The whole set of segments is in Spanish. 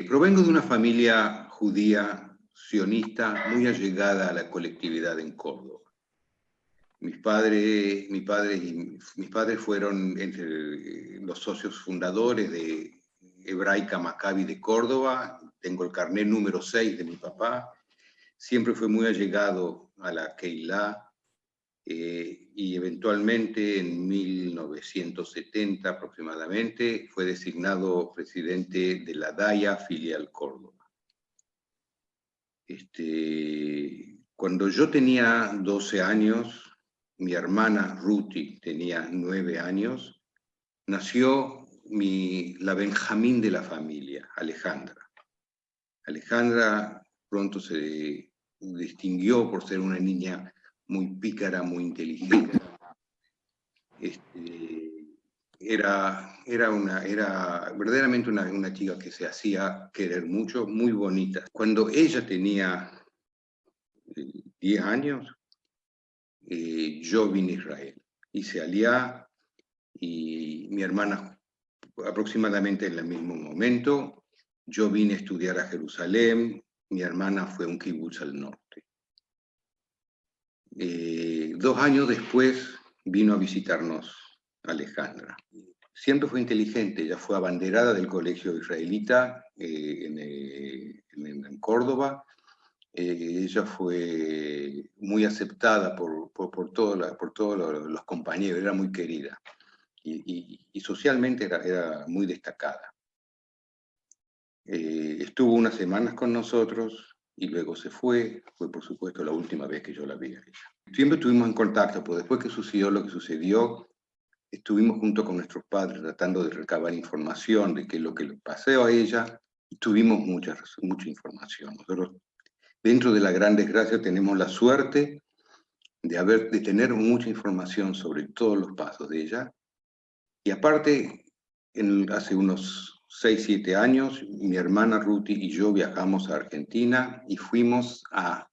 Provengo de una familia judía sionista muy allegada a la colectividad en Córdoba. Mis padres fueron entre los socios fundadores de Hebraica Maccabi de Córdoba. Tengo el carnet número 6 de mi papá. Siempre fue muy allegado a la Keilah, y eventualmente en 1970 aproximadamente fue designado presidente de la DAIA filial Córdoba. Cuando yo tenía 12 años, mi hermana Ruti tenía 9 años, nació la Benjamín de la familia, Alejandra. Alejandra pronto se distinguió por ser una niña muy pícara, muy inteligente. Era verdaderamente una chica que se hacía querer mucho, muy bonita. Cuando ella tenía 10 años, yo vine a Israel. Hice Aliyá, y mi hermana aproximadamente en el mismo momento. Yo vine a estudiar a Jerusalén, mi hermana fue a un kibutz al norte. 2 años después vino a visitarnos Alejandra. Siempre fue inteligente, ella fue abanderada del colegio israelita en Córdoba. Ella fue muy aceptada por todos los compañeros, era muy querida. Y socialmente era muy destacada. Estuvo unas semanas con nosotros y luego se fue. Fue, por supuesto, la última vez que yo la vi a ella. Siempre estuvimos en contacto, porque después que sucedió lo que sucedió, estuvimos junto con nuestros padres tratando de recabar información de qué es lo que le pasó a ella, y tuvimos mucha información. Nosotros, dentro de la gran desgracia, tenemos la suerte de tener mucha información sobre todos los pasos de ella. Y aparte, hace unos 6, 7 años, mi hermana Ruti y yo viajamos a Argentina y fuimos a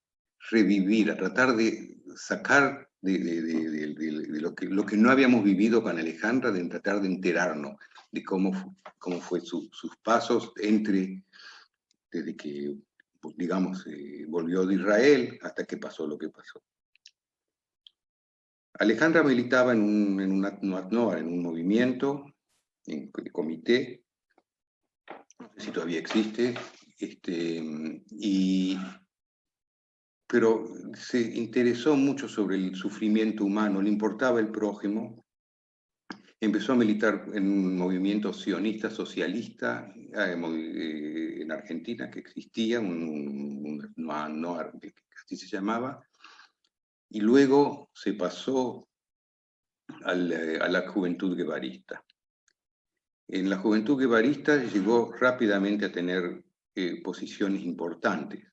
revivir, a tratar de sacar de lo que no habíamos vivido con Alejandra, de tratar de enterarnos de cómo fue sus pasos desde que, digamos, volvió de Israel hasta que pasó lo que pasó. Alejandra militaba en un movimiento, en el comité, no sé si todavía existe, pero se interesó mucho sobre el sufrimiento humano, le importaba el prójimo. Empezó a militar en un movimiento sionista, socialista, en Argentina, que existía, así se llamaba, y luego se pasó a la juventud guevarista. En la juventud guevarista llegó rápidamente a tener posiciones importantes.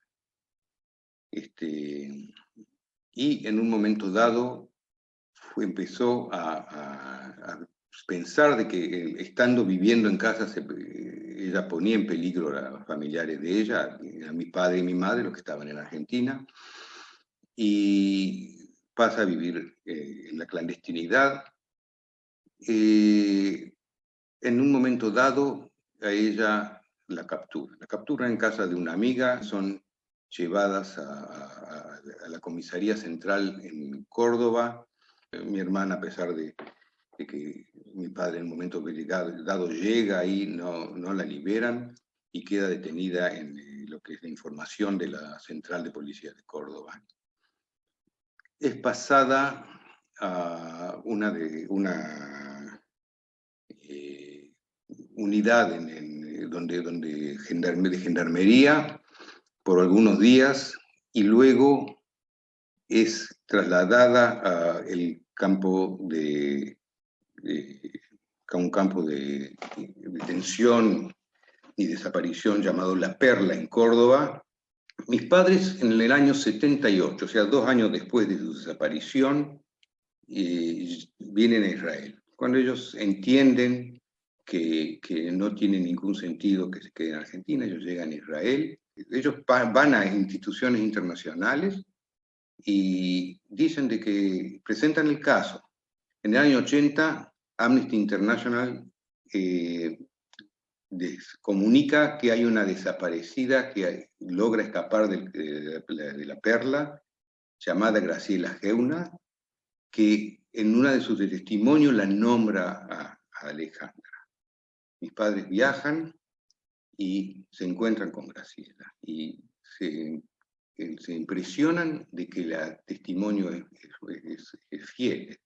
Y en un momento dado empezó a pensar de que estando viviendo en casa ella ponía en peligro a los familiares de ella, a mi padre y mi madre, los que estaban en Argentina, y pasa a vivir en la clandestinidad. En un momento dado a ella la captura en casa de una amiga, son llevadas a la comisaría central en Córdoba. Mi hermana, a pesar de que mi padre en el momento dado llega ahí, no la liberan y queda detenida en lo que es la información de la Central de Policía de Córdoba. Es pasada a una unidad de gendarmería por algunos días, y luego es trasladada a un campo de detención y desaparición llamado La Perla en Córdoba. Mis padres en el año 78, o sea, 2 años después de su desaparición, vienen a Israel. Cuando ellos entienden que no tiene ningún sentido que se queden en Argentina, ellos llegan a Israel. Ellos van a instituciones internacionales y dicen de que presentan el caso. En el año 80, Amnesty International comunica que hay una desaparecida que logra escapar de la perla, llamada Graciela Geuna, que en una de sus testimonios la nombra a Alejandra. Mis padres viajan y se encuentran con Graciela, y se impresionan de que el testimonio es fiel.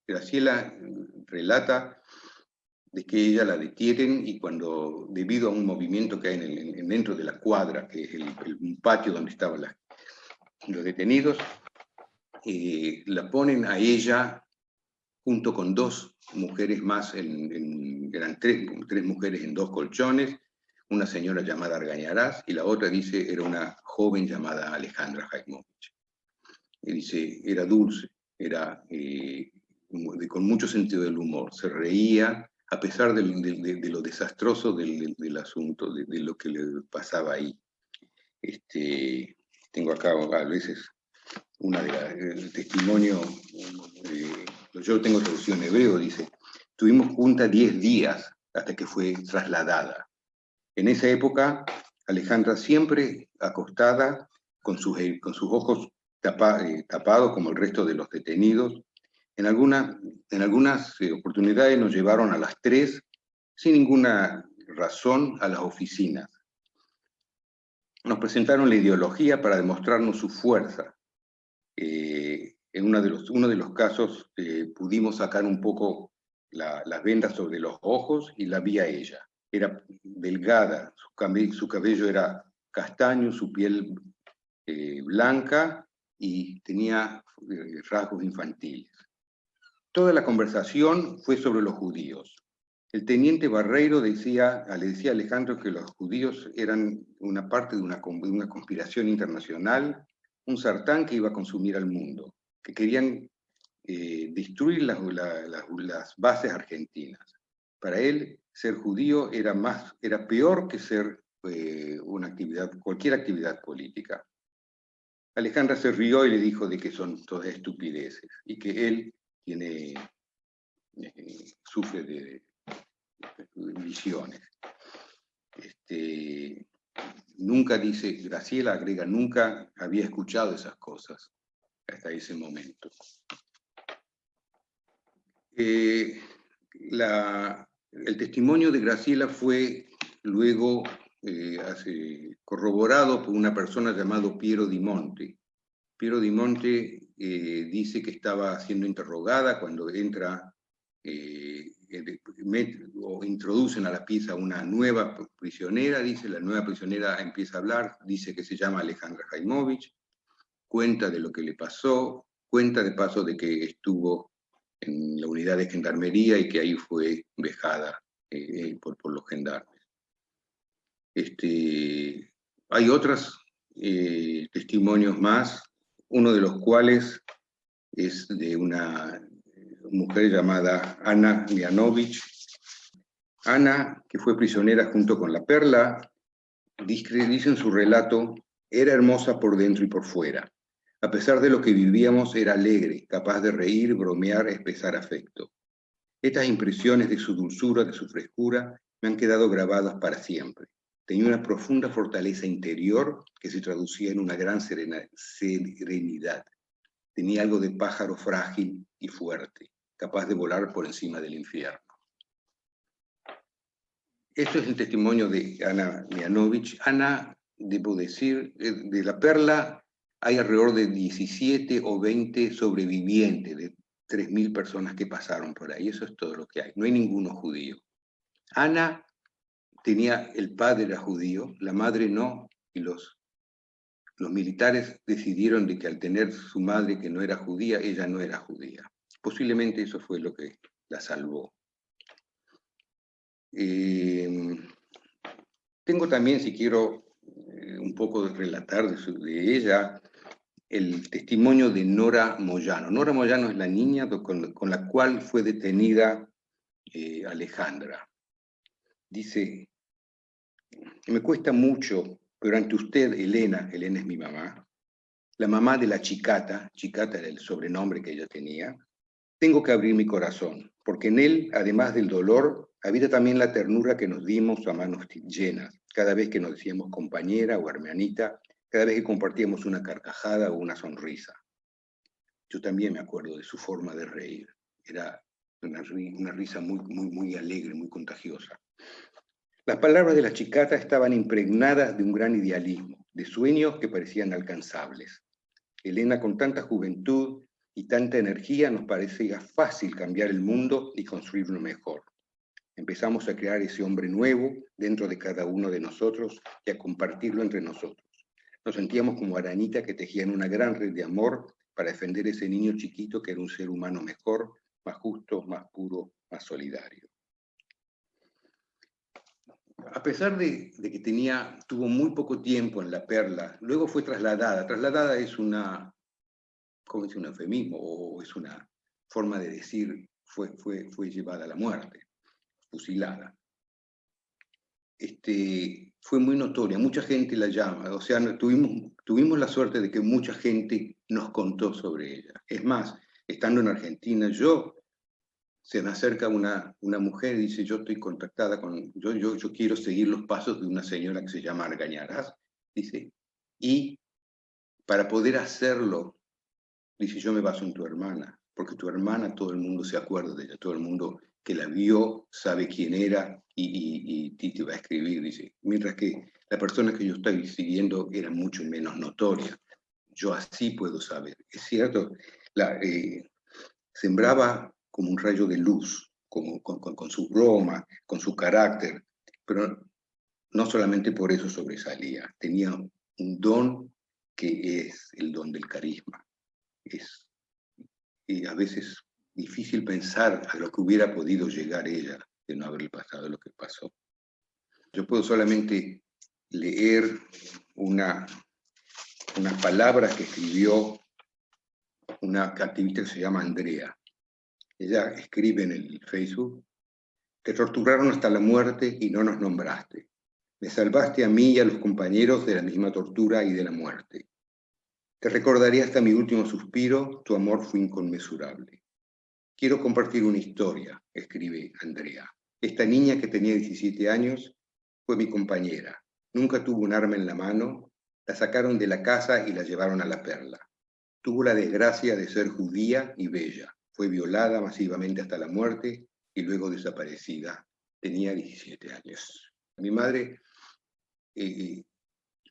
Graciela relata de que ella la detienen y cuando, debido a un movimiento que hay dentro de la cuadra, que es un patio donde estaban los detenidos, la ponen a ella junto con dos mujeres más, eran tres mujeres en dos colchones, una señora llamada Argañarás y la otra, dice, era una joven llamada Alejandra Jaimovich. Y dice, era dulce, era con mucho sentido del humor, se reía, a pesar de lo desastroso del asunto, de lo que le pasaba ahí. Tengo acá a veces el testimonio, yo tengo traducción en hebreo, dice, estuvimos juntas 10 días hasta que fue trasladada. En esa época, Alejandra siempre acostada, con sus ojos tapados como el resto de los detenidos. En algunas oportunidades nos llevaron a las 3, sin ninguna razón, a las oficinas. Nos presentaron la ideología para demostrarnos su fuerza. En uno de los casos pudimos sacar un poco las vendas sobre los ojos y la vi a ella. Era delgada, su cabello era castaño, su piel blanca y tenía rasgos infantiles. Toda la conversación fue sobre los judíos. El teniente Barreiro le decía a Alejandro que los judíos eran una parte de una conspiración internacional, un sartán que iba a consumir al mundo, que querían destruir las bases argentinas. Para él, ser judío era peor que ser cualquier actividad política. Alejandra se rió y le dijo de que son todas estupideces, y que él sufre de visiones. Nunca dice, Graciela agrega, nunca había escuchado esas cosas hasta ese momento. El testimonio de Graciela fue luego corroborado por una persona llamada Piero Di Monte. Piero Di Monte dice que estaba siendo interrogada cuando entra o introducen a la pieza una nueva prisionera, dice, la nueva prisionera empieza a hablar, dice que se llama Alejandra Jaimovich, cuenta de lo que le pasó, cuenta de paso de que estuvo en la unidad de gendarmería y que ahí fue vejada por los gendarmes. Hay otros testimonios más, uno de los cuales es de una mujer llamada Ana Mianovich. Ana, que fue prisionera junto con la Perla, dice en su relato, era hermosa por dentro y por fuera. A pesar de lo que vivíamos, era alegre, capaz de reír, bromear, expresar afecto. Estas impresiones de su dulzura, de su frescura, me han quedado grabadas para siempre. Tenía una profunda fortaleza interior que se traducía en una gran serenidad. Tenía algo de pájaro frágil y fuerte, capaz de volar por encima del infierno. Esto es el testimonio de Ana Mianovich. Ana, debo decir, de la Perla hay alrededor de 17 o 20 sobrevivientes de 3.000 personas que pasaron por ahí. Eso es todo lo que hay. No hay ninguno judío. Ana el padre era judío, la madre no, y los militares decidieron de que al tener su madre que no era judía, ella no era judía. Posiblemente eso fue lo que la salvó. Tengo también, si quiero, un poco de relatar de ella, el testimonio de Nora Moyano. Nora Moyano es la niña con la cual fue detenida Alejandra. Dice, me cuesta mucho, pero ante usted, Elena es mi mamá, la mamá de la Chicata era el sobrenombre que ella tenía, tengo que abrir mi corazón, porque en él, además del dolor, Había también la ternura que nos dimos a manos llenas, cada vez que nos decíamos compañera o hermanita, cada vez que compartíamos una carcajada o una sonrisa. Yo también me acuerdo de su forma de reír. Era una risa muy alegre, muy contagiosa. Las palabras de la chicata estaban impregnadas de un gran idealismo, de sueños que parecían alcanzables. Elena, con tanta juventud y tanta energía, nos parecía fácil cambiar el mundo y construir uno mejor. Empezamos a crear ese hombre nuevo dentro de cada uno de nosotros y a compartirlo entre nosotros. Nos sentíamos como arañitas que tejían una gran red de amor para defender ese niño chiquito que era un ser humano mejor, más justo, más puro, más solidario. A pesar de que tuvo muy poco tiempo en La Perla, luego fue trasladada. Trasladada es ¿cómo es un eufemismo? O es una forma de decir, fue llevada a la muerte, fusilada. Fue muy notoria, mucha gente la llama, o sea, tuvimos la suerte de que mucha gente nos contó sobre ella. Es más, estando en Argentina, se me acerca una mujer y dice, yo estoy contactada con, yo quiero seguir los pasos de una señora que se llama Argañarás, dice, y para poder hacerlo, dice, yo me baso en tu hermana, porque tu hermana, todo el mundo se acuerda de ella, todo el mundo que la vio sabe quién era y te va a escribir, dice, mientras que la persona que yo estoy siguiendo era mucho menos notoria. Yo así puedo saber. Es cierto, sembraba como un rayo de luz, con su broma, con su carácter, pero no solamente por eso sobresalía, tenía un don que es el don del carisma. Es a veces difícil pensar a lo que hubiera podido llegar ella de no haberle pasado lo que pasó. Yo puedo solamente leer unas palabras que escribió una activista que se llama Andrea. Ella escribe en el Facebook, te torturaron hasta la muerte y no nos nombraste. Me salvaste a mí y a los compañeros de la misma tortura y de la muerte. Te recordaré hasta mi último suspiro, tu amor fue inconmensurable. Quiero compartir una historia, escribe Andrea. Esta niña que tenía 17 años fue mi compañera. Nunca tuvo un arma en la mano, la sacaron de la casa y la llevaron a La Perla. Tuvo la desgracia de ser judía y bella. Fue violada masivamente hasta la muerte y luego desaparecida. Tenía 17 años. Mi madre,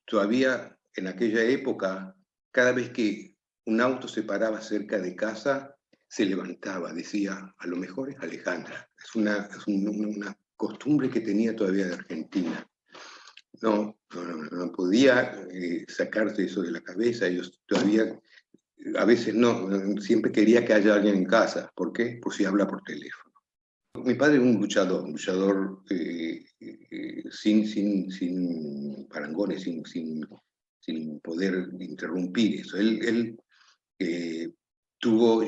todavía en aquella época, cada vez que un auto se paraba cerca de casa, se levantaba, decía, a lo mejor es Alejandra. Es una costumbre que tenía todavía de Argentina. No podía sacarse eso de la cabeza. Ellos todavía, a veces no, siempre quería que haya alguien en casa. ¿Por qué? Por si habla por teléfono. Mi padre era un luchador sin parangones, sin poder interrumpir eso. Él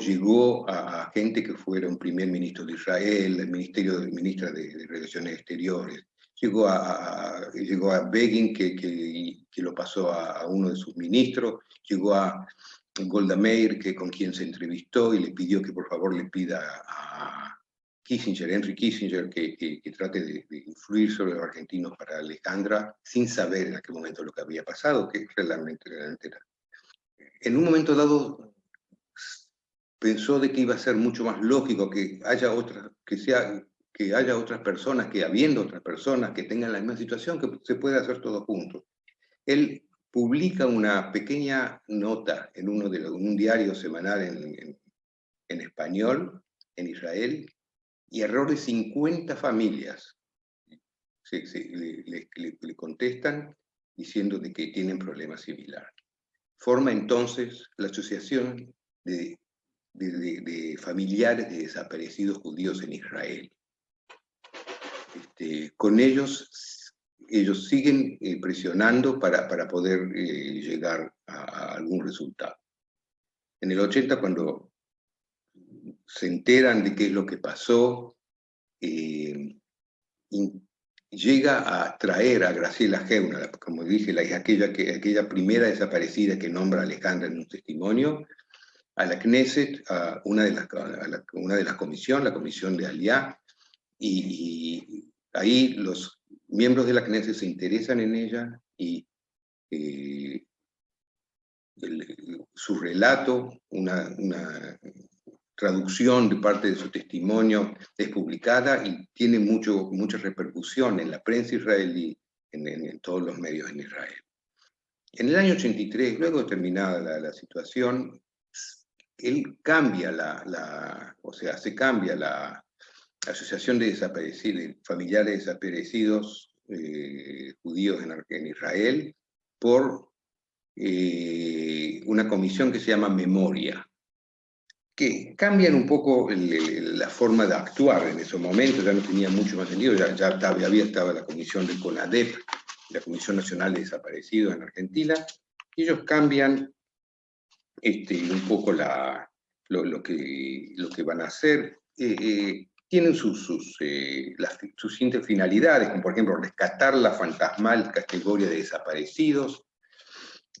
llegó a gente que fuera un primer ministro de Israel, el ministra de Relaciones Exteriores, llegó a Begin, que lo pasó a uno de sus ministros, llegó a Golda Meir, con quien se entrevistó y le pidió que por favor le pida a Henry Kissinger, que trate de influir sobre los argentinos para Alejandra, sin saber en aquel momento lo que había pasado, que realmente era. En un momento dado pensó de que iba a ser mucho más lógico que haya otras personas, que habiendo otras personas que tengan la misma situación, que se pueda hacer todo junto. Él publica una pequeña nota en un diario semanal en español, en Israel, y alrededor de 50 familias le contestan diciendo de que tienen problemas similares. Forma entonces la Asociación de Familiares de Desaparecidos Judíos en Israel. Con ellos siguen presionando para poder llegar a algún resultado. En el 80, cuando se enteran de qué es lo que pasó, llega a traer a Graciela Geuna, como dije, aquella primera desaparecida que nombra a Alejandra en un testimonio, a la Knesset, a una de las comisiones, la comisión de Aliá, y ahí los miembros de la Knesset se interesan en ella y su relato, una traducción de parte de su testimonio es publicada y tiene mucha repercusión en la prensa israelí, en todos los medios en Israel. En el año 83, luego terminada la situación, él cambia se cambia la Asociación de Desaparecidos, Familiares Desaparecidos Judíos en Israel, por una comisión que se llama Memoria, que cambian un poco la forma de actuar en esos momentos. Ya no tenía mucho más sentido, ya estaba la comisión del CONADEP, la Comisión Nacional de Desaparecidos en Argentina, y ellos cambian un poco lo que van a hacer. Tienen sus siguientes finalidades, como por ejemplo rescatar la fantasmal categoría de desaparecidos,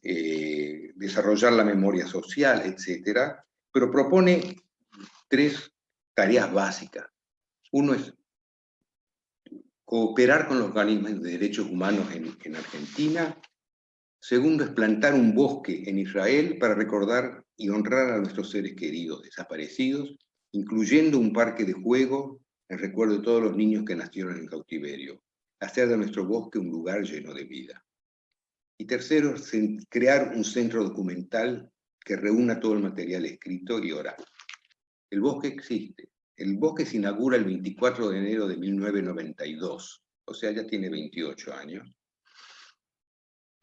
desarrollar la memoria social, etc. Pero propone 3 tareas básicas. Uno es cooperar con los organismos de derechos humanos en Argentina. Segundo es plantar un bosque en Israel para recordar y honrar a nuestros seres queridos desaparecidos, incluyendo un parque de juego en recuerdo de todos los niños que nacieron en cautiverio. Hacer de nuestro bosque un lugar lleno de vida. Y tercero, crear un centro documental que reúna todo el material escrito y oral. El bosque existe. El bosque se inaugura el 24 de enero de 1992, o sea, ya tiene 28 años,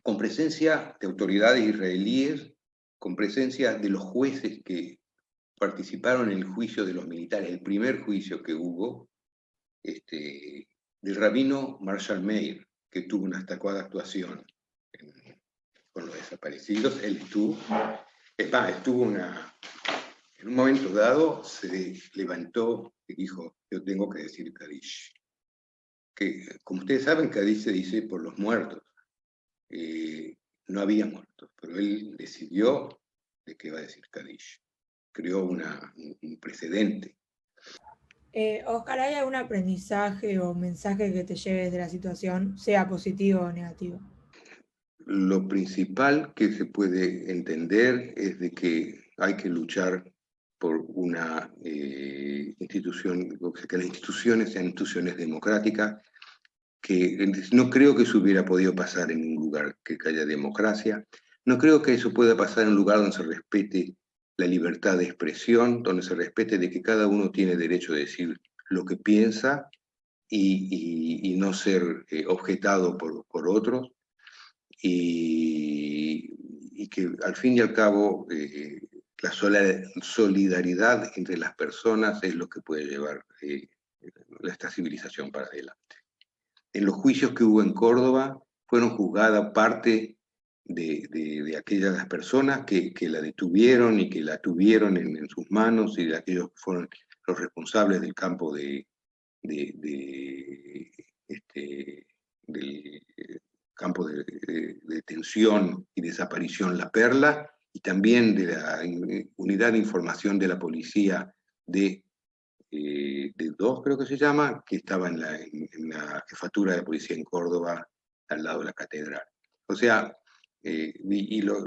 con presencia de autoridades israelíes, con presencia de los jueces que participaron en el juicio de los militares, el primer juicio que hubo, del rabino Marshall Meir, que tuvo una destacada actuación con los desaparecidos. Él estuvo en un momento dado, se levantó y dijo: yo tengo que decir Kadish. Que, como ustedes saben, Kadish se dice por los muertos. No había muertos, pero él decidió de que iba a decir Kadish. Creó un precedente. Oscar, ¿hay algún aprendizaje o mensaje que te lleves de la situación, sea positivo o negativo? Lo principal que se puede entender es de que hay que luchar por una institución, que las instituciones sean instituciones democráticas, que no creo que eso hubiera podido pasar en un lugar que haya democracia. No creo que eso pueda pasar en un lugar donde se respete la libertad de expresión, donde se respete de que cada uno tiene derecho a decir lo que piensa y no ser objetado por otros, y que al fin y al cabo la solidaridad entre las personas es lo que puede llevar esta civilización para adelante. En los juicios que hubo en Córdoba fueron juzgadas parte de aquellas personas que la detuvieron y que la tuvieron en sus manos, y de aquellos que fueron los responsables del campo del campo de detención y desaparición La Perla, y también de la unidad de información de la policía de 2, creo que se llama, que estaba en la jefatura de policía en Córdoba, al lado de la catedral. O sea, y los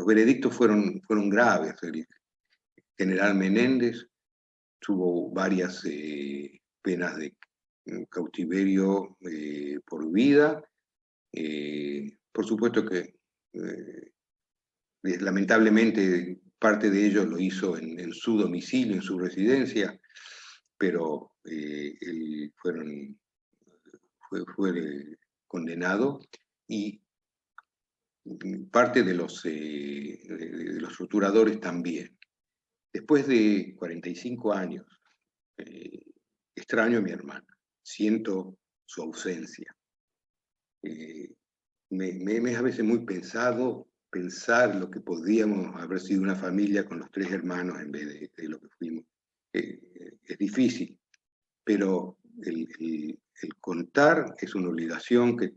veredictos fueron graves. El general Menéndez tuvo varias penas de cautiverio por vida. Por supuesto que lamentablemente parte de ello lo hizo en su domicilio, en su residencia, pero él fue condenado, y parte de los torturadores también. Después de 45 años, extraño a mi hermana, siento su ausencia. Me es a veces muy pensar lo que podríamos haber sido una familia con los 3 hermanos en vez de lo que fuimos. Es difícil, pero el contar es una obligación que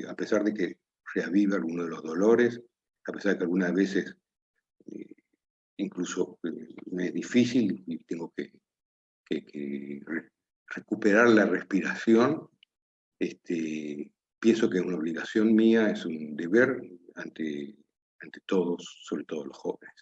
a pesar de que reaviva algunos de los dolores, a pesar de que algunas veces incluso me es difícil y tengo que recuperar la respiración, pienso que es una obligación mía, es un deber ante todos, sobre todo los jóvenes.